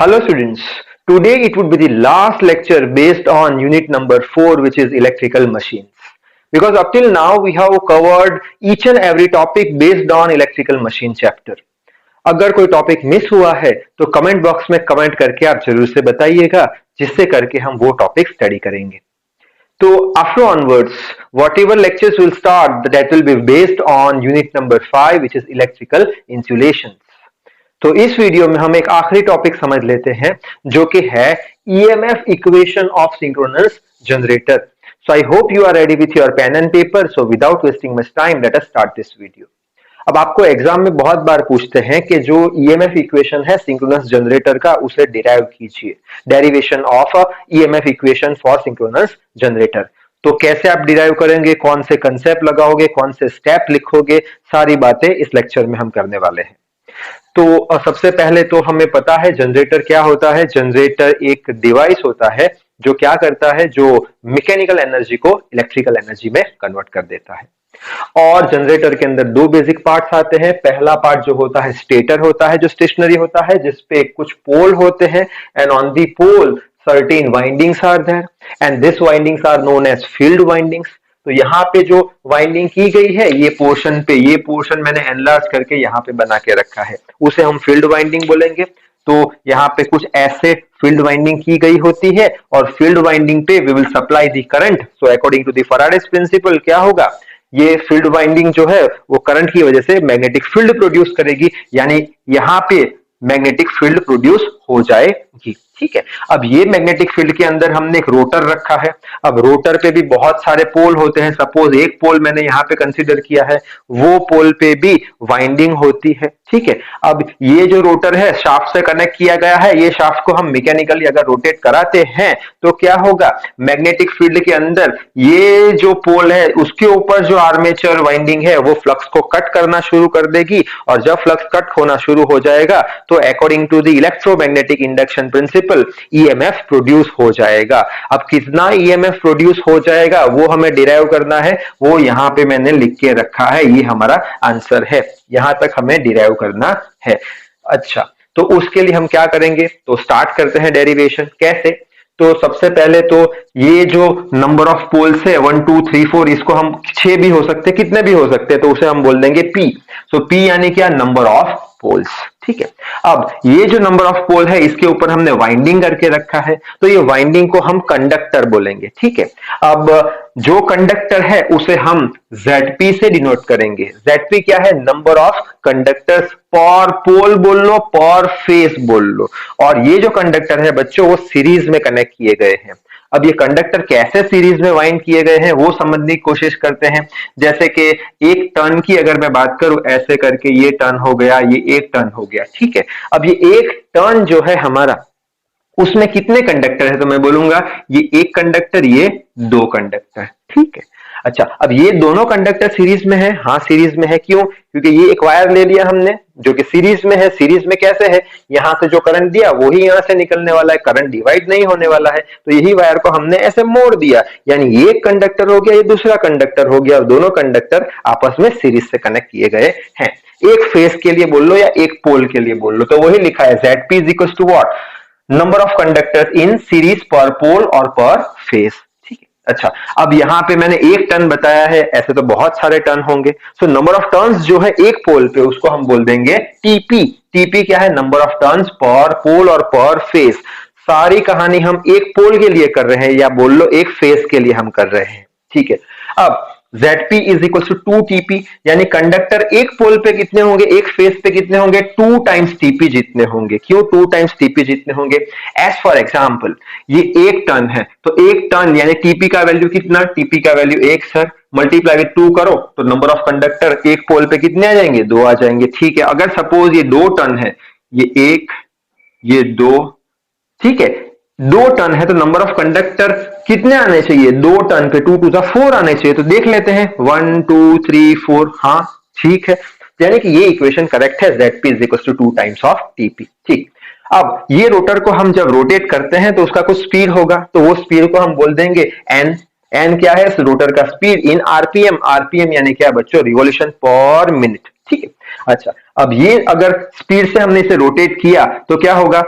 Hello students, today it would be the last lecture based on unit number 4 which is electrical machines. Because up till now we have covered each and every topic based on electrical machine chapter. अगर कोई topic miss हुआ है तो comment box में comment करके आप जरूर से बताइएगा जिससे करके हम वो टॉपिक स्टडी करेंगे. So after onwards, whatever lectures will start that will be based on unit number 5 which is electrical insulations. तो इस वीडियो में हम एक आखिरी टॉपिक समझ लेते हैं जो कि है EMF equation of synchronous generator. So I hope you are ready with your pen and paper. So without wasting much time let us start this video. अब आपको एग्जाम में बहुत बार पूछते हैं कि जो EMF इक्वेशन है सिंक्रोनस जनरेटर का उसे डिराइव कीजिए. Derivation of EMF equation for synchronous generator. तो कैसे आप डिराइव करेंगे, कौन से कंसेप्ट लगाओगे, कौन से स्टेप लिखोगे, सारी बातें इस लेक्चर में हम करने वाले हैं. तो सबसे पहले तो हमें पता है जनरेटर क्या होता है. जनरेटर एक डिवाइस होता है जो क्या करता है, जो मैकेनिकल एनर्जी को इलेक्ट्रिकल एनर्जी में कन्वर्ट कर देता है. और जनरेटर के अंदर दो बेसिक पार्ट्स आते हैं. पहला पार्ट जो होता है स्टेटर होता है जो स्टेशनरी होता है जिसपे कुछ पोल होते हैं and on the pole certain windings are there and this windings are known as field windings. तो यहाँ पे जो वाइंडिंग की गई है ये पोर्शन मैंने एनलार्ज करके यहाँ पे बना के रखा है, उसे हम फील्ड वाइंडिंग बोलेंगे. तो यहाँ पे कुछ ऐसे फील्ड वाइंडिंग की गई होती है और फील्ड वाइंडिंग पे we will supply the current. So according to the Faraday's principle क्या होगा, ये फील्ड वाइंडिंग जो है वो करंट की वजह से मैग्नेटिक फील्ड प्रोड्यूस करेगी, यानी यहाँ पे मैग्नेटिक फील्ड प्रोड्यूस हो जाएगी. ठीक है. अब ये मैग्नेटिक फील्ड के अंदर हमने एक रोटर रखा है. अब रोटर पे भी बहुत सारे पोल होते हैं. सपोज एक पोल मैंने यहाँ पे कंसीडर किया है, वो पोल पे भी वाइंडिंग होती है. ठीक है. अब ये जो रोटर है शाफ्ट से कनेक्ट किया गया है. ये शाफ्ट को हम मैकेनिकली अगर रोटेट कराते हैं तो क्या होगा, मैग्नेटिक फील्ड के अंदर ये जो पोल है उसके ऊपर जो आर्मेचर वाइंडिंग है वो फ्लक्स को कट करना शुरू कर देगी. और जब फ्लक्स कट होना शुरू हो जाएगा तो according to the electromagnetic induction principle EMF produce हो जाएगा. अब कितना EMF प्रोड्यूस हो जाएगा वो हमें डिराइव करना है, वो यहां पे मैंने लिख के रखा है. ये हमारा आंसर है, यहां तक हमें डिराइव करना है. अच्छा, तो उसके लिए हम क्या करेंगे, तो स्टार्ट करते हैं डेरिवेशन. कैसे, तो सबसे पहले तो ये जो नंबर ऑफ पोल्स है 1 2 3 4, इसको हम 6 भी हो सकते हैं, कितने भी हो सकते हैं, तो उसे हम बोल देंगे P. सो P यानी क्या, नंबर ऑफ पोल्स. ठीक है. अब ये जो नंबर ऑफ पोल है इसके ऊपर हमने वाइंडिंग करके रखा है, तो ये वाइंडिंग को हम कंडक्टर बोलेंगे. ठीक है. अब जो कंडक्टर है उसे हम ZP से डिनोट करेंगे. ZP क्या है, नंबर ऑफ कंडक्टर्स पर पोल बोल लो, पर फेस बोल लो. और ये जो कंडक्टर है बच्चों वो सीरीज में कनेक्ट किए गए हैं. अब ये कंडक्टर कैसे सीरीज में वाइंड किए गए हैं वो समझने की कोशिश करते हैं. जैसे कि एक टर्न की अगर मैं बात करूं, ऐसे करके ये टर्न हो गया, ये एक टर्न हो गया. ठीक है. अब ये एक टर्न जो है हमारा उसमें कितने कंडक्टर है, तो मैं बोलूंगा ये एक कंडक्टर, ये दो कंडक्टर. ठीक है. अच्छा, अब ये दोनों कंडक्टर सीरीज में है. हाँ सीरीज में है, क्यों, क्योंकि ये एक वायर ले लिया हमने जो कि सीरीज में है. सीरीज में कैसे है, यहां से जो करंट दिया वही यहां से निकलने वाला है, करंट डिवाइड नहीं होने वाला है. तो यही वायर को हमने ऐसे मोड़ दिया, यानी ये एक कंडक्टर हो गया, ये दूसरा कंडक्टर हो गया, और दोनों कंडक्टर आपस में सीरीज से कनेक्ट किए गए हैं. एक फेस के लिए बोल लो या एक पोल के लिए बोल लो, तो वही लिखा है ZP is equal to what, number of conductors in series per pole और पर फेस. ठीक है. अच्छा, अब यहां पे मैंने एक टर्न बताया है, ऐसे तो बहुत सारे टर्न होंगे. सो नंबर ऑफ टर्न्स जो है एक पोल पे उसको हम बोल देंगे TP. TP क्या है, number of turns per pole और पर फेस. सारी कहानी हम एक पोल के लिए कर रहे हैं या बोल लो एक फेस के लिए हम कर रहे हैं. ठीक है. अब ZP is equal to 2TP, यानी कंडक्टर एक पोल पे कितने होंगे, एक फेस पे कितने होंगे, 2 टाइम्स TP जितने होंगे. क्यों 2 टाइम्स TP जितने होंगे, एज फॉर एग्जाम्पल ये एक टर्न है, तो एक टर्न यानी TP का वैल्यू कितना, TP का वैल्यू 1 सर, मल्टीप्लाई विद 2 करो तो नंबर ऑफ कंडक्टर एक पोल पे कितने आ जाएंगे, 2 आ जाएंगे. ठीक है. अगर सपोज ये 2 टर्न है, ये 1 ये 2, ठीक है, 2 टर्न है तो नंबर ऑफ कंडक्टर कितने आने चाहिए, 2 टर्न पे 2 2 4 आने चाहिए. तो देख लेते हैं 1 2 3 4. हाँ ठीक है, यानी कि ये इक्वेशन करेक्ट है. ZP is equal to 2 times of TP. ठीक. अब ये रोटर को हम जब रोटेट करते हैं तो उसका कुछ स्पीड होगा, तो वो स्पीड को हम बोल देंगे N. N क्या है, रोटर का स्पीड इन RPM. RPM यानी क्या बच्चों, रिवॉल्यूशन पर मिनट. ठीक है. अच्छा, अब ये अगर स्पीड से हमने इसे रोटेट किया तो क्या होगा,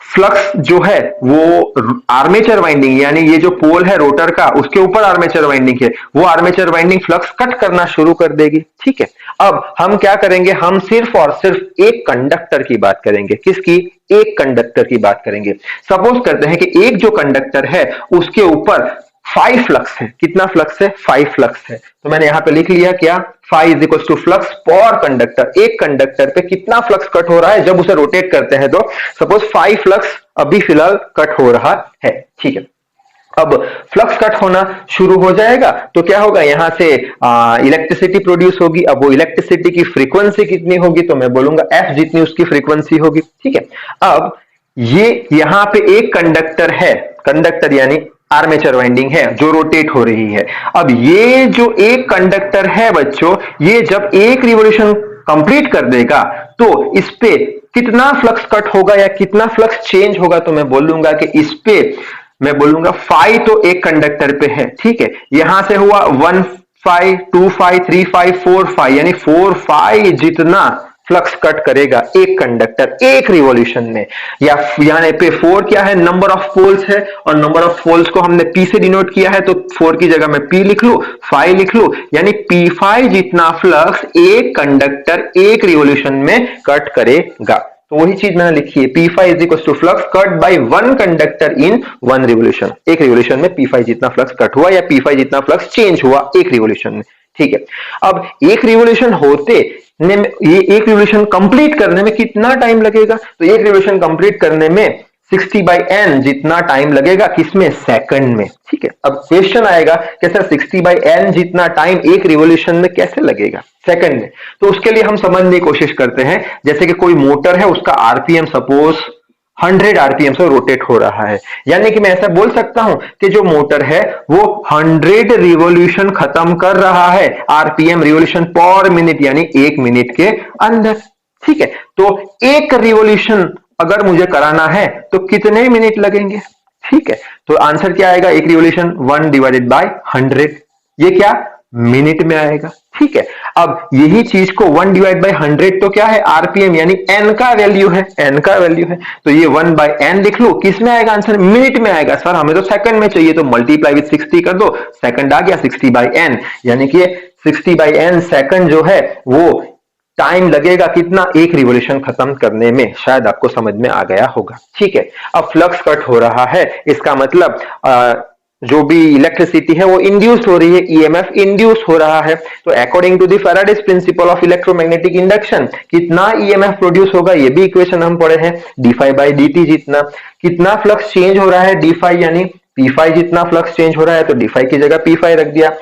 फ्लक्स जो है वो आर्मेचर वाइंडिंग, यानी ये जो पोल है रोटर का उसके ऊपर आर्मेचर वाइंडिंग है, वो आर्मेचर वाइंडिंग फ्लक्स कट करना शुरू कर देगी। ठीक है, अब हम क्या करेंगे, हम सिर्फ और सिर्फ एक कंडक्टर की बात करेंगे। किसकी? एक कंडक्टर की बात करेंगे। सपोज करते हैं कि एक जो कंडक्टर है उसके ऊपर 5 फ्लक्स है। कितना फ्लक्स है? 5 फ्लक्स है। तो मैंने यहां पे लिख लिया क्या, 5 इज इक्वल टू फ्लक्स पर कंडक्टर। एक कंडक्टर पे कितना फ्लक्स कट हो रहा है जब उसे रोटेट करते हैं, तो सपोज 5 फ्लक्स अभी फिलहाल कट हो रहा है। ठीक है, अब फ्लक्स कट होना शुरू हो जाएगा तो क्या होगा, यहां से इलेक्ट्रिसिटी प्रोड्यूस होगी। अब वो इलेक्ट्रिसिटी की फ्रीक्वेंसी कितनी होगी, तो मैं बोलूंगा एफ जितनी उसकी फ्रीक्वेंसी होगी। ठीक है, अब ये यहां पे एक कंडक्टर है, कंडक्टर यानी आर्मेचर वाइंडिंग है जो रोटेट हो रही है। अब ये जो एक कंडक्टर है बच्चों, ये जब एक रिवॉल्यूशन कंप्लीट कर देगा तो इस पे कितना फ्लक्स कट होगा या कितना फ्लक्स चेंज होगा, तो मैं बोलूंगा कि इस पे मैं बोलूंगा 5 तो एक कंडक्टर पे है। ठीक है, यहां से हुआ 1 5 2 5 3 5 4 5, यानी 4 5 जितना फ्लक्स कट करेगा एक कंडक्टर एक रिवॉल्यूशन में। या यहां पे 4 क्या है, नंबर ऑफ पोल्स है, और नंबर ऑफ पोल्स को हमने पी से डिनोट किया है, तो 4 की जगह मैं पी लिख लू, 5 लिख लू, यानी P5 जितना फ्लक्स एक कंडक्टर एक रिवॉल्यूशन में कट करेगा। तो वही चीज मैंने लिखी है, P5 is equal to flux cut by one conductor in one revolution. एक रिवॉल्यूशन में P5 जितना फ्लक्स कट हुआ या P5 जितना फ्लक्स चेंज हुआ एक रिवॉल्यूशन में। ठीक है, अब एक रिवॉल्यूशन होते ने ये एक रिवॉल्यूशन कंप्लीट करने में कितना टाइम लगेगा, तो एक रिवॉल्यूशन कंप्लीट करने में 60/n जितना टाइम लगेगा, किसमें? सेकंड में। ठीक है, अब क्वेश्चन आएगा कि सर 60/n जितना टाइम एक रिवॉल्यूशन में कैसे लगेगा, सेकंड में। तो उसके लिए हम समझने की कोशिश करते हैं, जैसे कि कोई मोटर है, उसका आरपीएम सपोज 100 आरपीएम से रोटेट हो रहा है, यानी कि मैं ऐसा बोल सकता हूं कि जो मोटर है वो 100 रिवॉल्यूशन खत्म कर रहा है, आरपीएम रिवॉल्यूशन पर मिनट, यानी एक मिनट के अंदर। ठीक है, तो एक रिवॉल्यूशन अगर मुझे कराना है तो कितने मिनट लगेंगे? ठीक है, तो आंसर क्या आएगा, एक रिवॉल्यूशन 1 डिवाइडेड बाय 100, ये क्या मिनट में आएगा। ठीक है, अब यही चीज को 1 डिवाइड बाय 100 तो क्या है, आरपीएम, यानी एन का वैल्यू है, एन का वैल्यू है, तो ये 1 बाय एन लिख लो, किस में आएगा आंसर? मिनट में आएगा। सर हमें तो सेकंड में चाहिए, तो मल्टीप्लाई विद 60 कर दो, सेकंड आ गया 60/n, यानी कि 60/n सेकंड जो है वो टाइम लगेगा कितना, एक रिवॉल्यूशन खत्म करने में। शायद आपको समझ में आ गया होगा। ठीक है, अब फ्लक्स कट हो रहा है, इसका मतलब जो भी इलेक्ट्रिसिटी है वो इंड्यूस हो रही है, ईएमएफ इंड्यूस हो रहा है। तो according to the Faraday's principle of electromagnetic induction कितना ईएमएफ प्रोड्यूस होगा, ये भी इक्वेशन हम पढ़े हैं, d5/dt जितना। कितना फ्लक्स चेंज हो रहा है, d5, यानी P5 जितना फ्लक्स चेंज हो रहा है, तो d5 की जगह P5 रख दिया।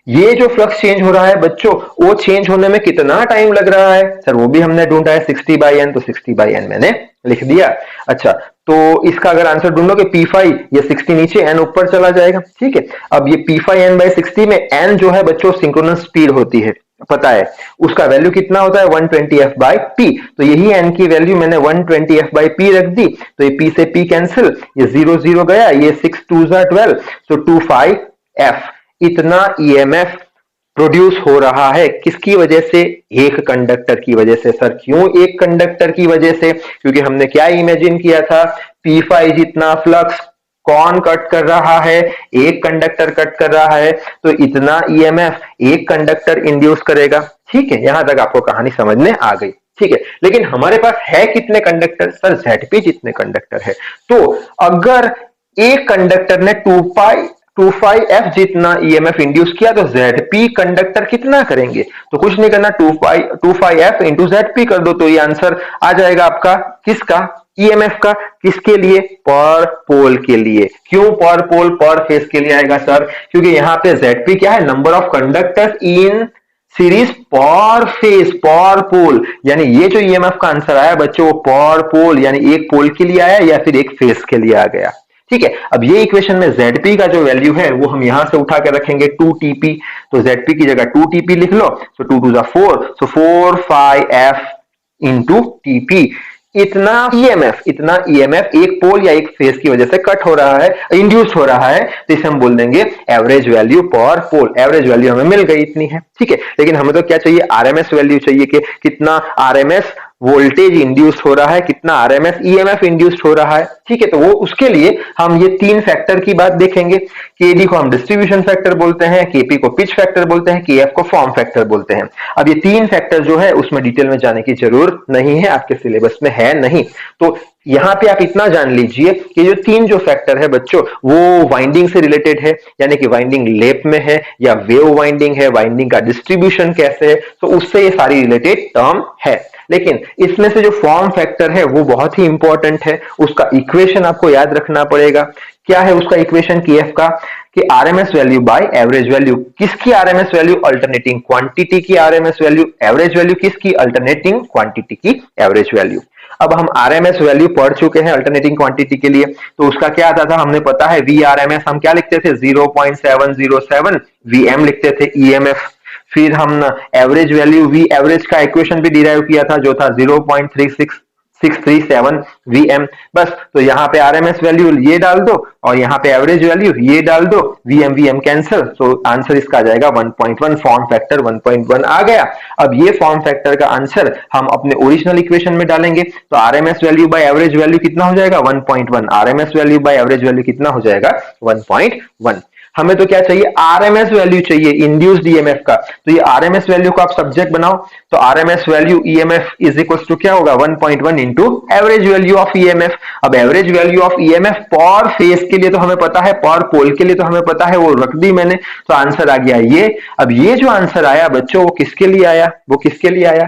ये जो फ्लक्स चेंज हो रहा है बच्चों, वो चेंज होने में कितना टाइम लग रहा है, सर वो भी हमने ढूंढा है 60/n, तो 60/n मैंने लिख दिया। अच्छा, तो इसका अगर आंसर ढूंढोगे P5, ये 60 नीचे, n ऊपर चला जाएगा। ठीक है, अब ये P5 n/60 में n जो है बच्चों सिंक्रोनस स्पीड होती है, पता है उसका वैल्यू कितना होता है, 120f/p। तो यही n की वैल्यू मैंने 120f/p रख दी, तो ये p से p कैंसिल, ये 0 0 गया, ये 6 2 12, तो 25f इतना ईएमएफ प्रोड्यूस हो रहा है। किसकी वजह से? एक कंडक्टर की वजह से। सर क्यों एक कंडक्टर की वजह से? क्योंकि हमने क्या इमेजिन किया था, P5 जितना फ्लक्स कौन कट कर रहा है, एक कंडक्टर कट कर रहा है, तो इतना ईएमएफ एक कंडक्टर इंड्यूस करेगा। ठीक है, यहां तक आपको कहानी समझ में आ गई। ठीक है, लेकिन हमारे पास है कितने कंडक्टर, सर ZP जितने कंडक्टर है। तो अगर एक कंडक्टर ने 25f जितना ईएमएफ इंड्यूस किया, तो ZP कंडक्टर कितना करेंगे, तो कुछ नहीं करना, 25f इंटू ZP कर दो, तो ये आंसर आ जाएगा आपका किसका, ईएमएफ का। किसके लिए? पर पोल के लिए। क्यों पर पोल, पर फेस के लिए आएगा सर? क्योंकि यहाँ पे ZP क्या है, number of conductors in series पर फेस, पर पोल, यानी ये जो ईएमएफ का आंसर आया बच्चों, वो पर पोल यानी एक पोल के लिए आया या फिर एक फेस के लिए आ गया। ठीक है, अब ये इक्वेशन में ZP का जो वैल्यू है वो हम यहां से उठा के रखेंगे 2TP, तो ZP की जगह 2TP लिख लो, so 2 2 4, so 4 5f into TP। इतना ईएमएफ एक पोल या एक फेस की वजह से कट हो रहा है, इंड्यूस हो रहा है, तो इसे हम बोल देंगे एवरेज वैल्यू पर पोल। एवरेज वैल्यू हमें मिल गई, इतनी है। ठीक है, लेकिन हमें तो क्या चाहिए, आरएमएस वैल्यू चाहिए कि कितना आरएमएस वोल्टेज इंड्यूस हो रहा है, कितना आरएमएस ईएमएफ इंड्यूस्ड हो रहा है। ठीक है, तो वो उसके लिए हम ये 3 फैक्टर की बात देखेंगे। केडी को हम डिस्ट्रीब्यूशन फैक्टर बोलते हैं, केपी को पिच फैक्टर बोलते हैं, केएफ को फॉर्म फैक्टर बोलते हैं। अब ये 3 फैक्टर जो है उसमें डिटेल में जाने की जरूरत नहीं है, आपके सिलेबस में है नहीं। तो यहां पे आप इतना जान लीजिए कि जो 3 जो फैक्टर है बच्चों, वो वाइंडिंग से रिलेटेड है, यानी कि वाइंडिंग लेप में है या वेव वाइंडिंग है, वाइंडिंग का डिस्ट्रीब्यूशन कैसे है, तो उससे ये सारी रिलेटेड टर्म है। लेकिन इसमें से जो फॉर्म फैक्टर है वो बहुत ही इंपॉर्टेंट है, उसका इक्वेशन आपको याद रखना पड़ेगा। क्या है उसका इक्वेशन केएफ का, कि RMS value by average value. किसकी आरएमएस वैल्यू? अल्टरनेटिंग क्वांटिटी की आरएमएस वैल्यू। एवरेज वैल्यू किसकी? अल्टरनेटिंग क्वांटिटी की एवरेज वैल्यू। अब हम आरएमएस वैल्यू पढ़ चुके हैं अल्टरनेटिंग क्वांटिटी के लिए, तो उसका क्या आता था, हमने पता है वी आरएमएस हम क्या लिखते थे, 0.707 वीएम लिखते थे ईएमएफ। फिर हम एवरेज वैल्यू वी एवरेज का इक्वेशन भी डिराइव किया था जो था 0.637 वीएम। बस, तो यहाँ पे आरएमएस वैल्यू ये डाल दो और यहाँ पे एवरेज वैल्यू ये डाल दो, वीएम वीएम कैंसिल, तो आंसर इसका आ जाएगा 1.1। फॉर्म फैक्टर 1.1 आ गया। अब ये फॉर्म फैक्टर का आंसर हम अपने ओरिजिनल इक्वेशन में डालेंगे, तो RMS value by average value कितना हो जाएगा? 1.1। RMS value by average value कितना हो जाएगा? 1.1। हमें तो क्या चाहिए? आरएमएस वैल्यू चाहिए इंड्यूस्ड ईएमएफ का। तो ये आरएमएस वैल्यू को आप सब्जेक्ट बनाओ, तो RMS value EMF is equal to क्या होगा? 1.1 into average value of EMF. अब average value of EMF per phase के लिए तो हमें पता है, पर पोल के लिए तो हमें पता है, वो रख दी मैंने, तो आंसर आ गया ये। अब ये जो आंसर आया बच्चों, वो किसके लिए आया? वो किसके लिए आया?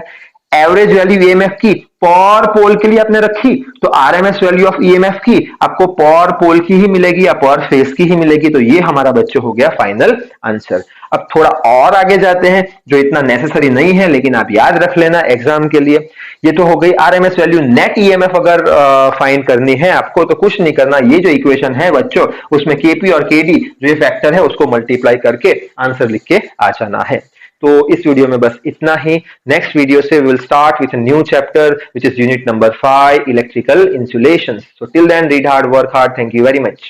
एवरेज वैल्यू ईएमएफ की पर पोल के लिए आपने रखी, तो आरएमएस वैल्यू ऑफ ईएमएफ की आपको पर पोल की ही मिलेगी या पर फेज की ही मिलेगी। तो ये हमारा बच्चों हो गया फाइनल आंसर। अब थोड़ा और आगे जाते हैं, जो इतना नेसेसरी नहीं है लेकिन आप याद रख लेना एग्जाम के लिए। ये तो हो गई आरएमएस वैल्यू। नेट ईएमएफ अगर फाइंड करनी है आपको तो कुछ नहीं करना, ये जो इक्वेशन है बच्चों उसमें केपी और केडी जो ये फैक्टर है उसको मल्टीप्लाई करके आंसर लिख के आ जाना है। तो इस वीडियो में बस इतना ही। नेक्स्ट वीडियो से we will start with a new chapter which is unit number 5 electrical insulation. So till then read hard, work hard. Thank you very much.